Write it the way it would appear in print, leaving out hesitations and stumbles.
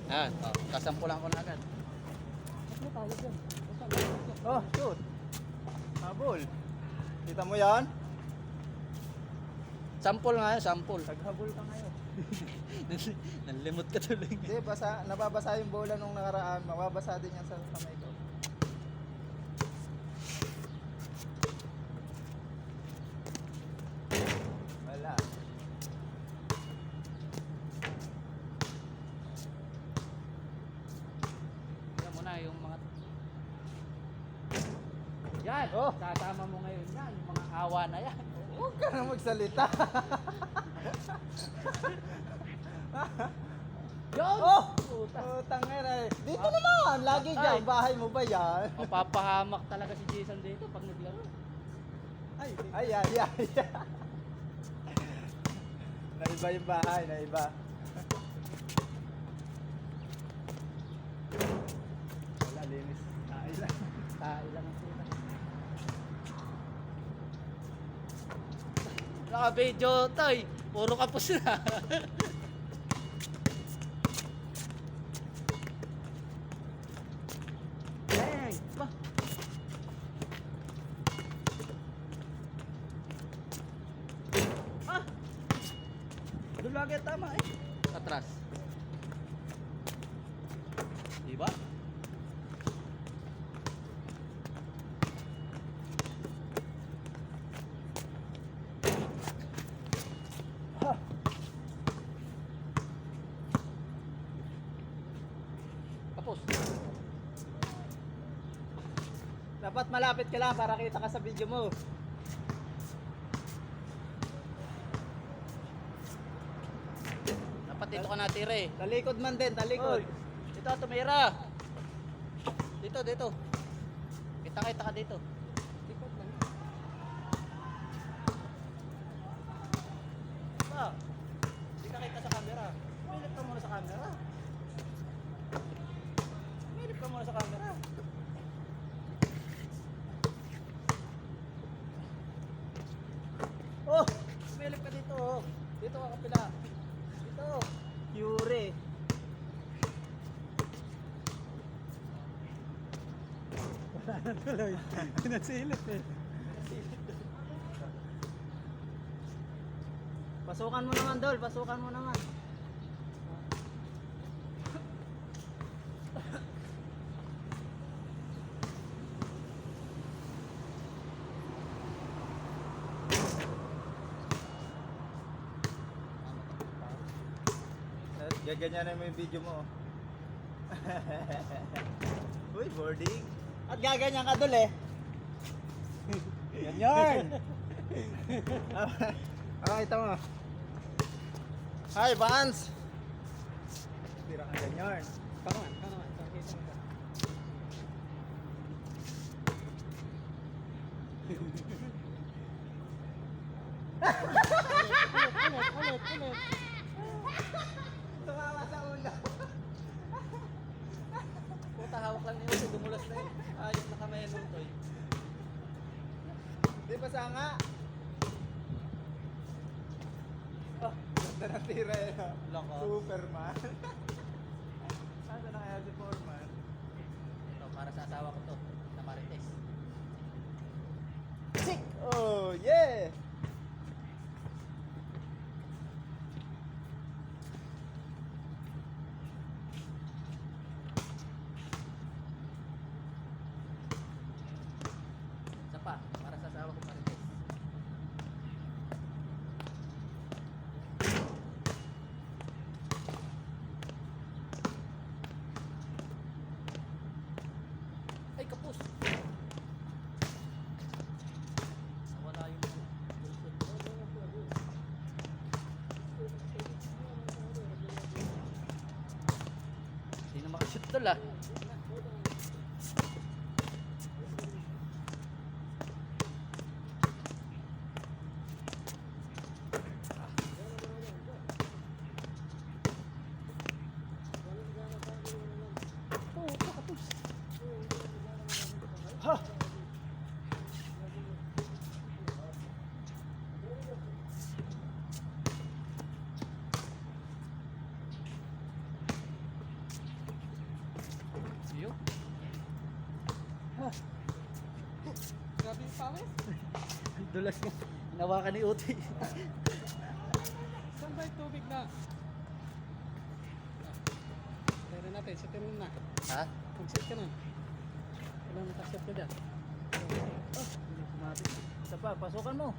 Yan, kasampulan ko na agad. Oh, shoot. Habol. Kita mo yan? Sampol nga yun, sampol. Naghabol ka ngayon. Nalimot ka tuloy. Hindi, nababasa yung bola nung nakaraan. Mababasa din yan sa kamay ko. Wala. Tingnan mo na yung mga... Yan! Oh! Sasama mo ngayon yan, yung mga awa na yan. Huwag ka na magsalita. Yun! Oh! Puta. Tangina eh. Dito naman, lagi Ay. dyan. Bahay mo ba yan? Mapapahamak talaga si Jason dito pag naglaro. Ay. Naiba yung bahay, naiba. Wala, linis. Nailan. Ilan ang sila. Naka-video toy. Puro kapos na. Bang! Bah! Ah! Doon lagi tama eh. Atras. Diba? Tapos. Dapat malapit ka lang para kita ka sa video mo. Dapat dito ka natira eh. Talikod man din, talikod. Oy, dito tumira. Dito, dito. Kita ka dito. Likod lang. Ba? Hindi ka kita sa camera. Milip ka muna sa camera. Milip ka muna sa camera. Oh! Milip ka dito oh. Dito ka kapila. Dito. Yure. Wala na tuloy. Pinasilip eh. Pasukan mo naman, Dol. Pasukan mo naman. Gaganyan na mo yung video mo. Uy, boarding. At gaganyan ka, Dol eh. Ganyan. Ito mo. Hi, Vance. Tira ka ganyan. Kanuman. Ulit. Tumawa sa ulo. Puta, hawak lang niyo kasi dumulas na yun. Ayos na kamay ng toy. Di ba nga? Oh, ganda na tira eh. Loko. Superman. Asa na kaya si Foreman? Ito, para sa asawa ko to. Na Marites. Sick! Oh, yeah! Isa pa, para sa asawa ko Marites. Ay, kapus! Wala yung hindi na makashoot tol ah. Ha! Grabe yung pawis. Ang dulas na. Nawakan ni Uti. Saan ba yung tubig na? Tayo na natin, sitin mo na. Ha? Mag-sit ka na. Wala nakasit ka dyan. Hindi sumabi. Isa pa, pasukan mo.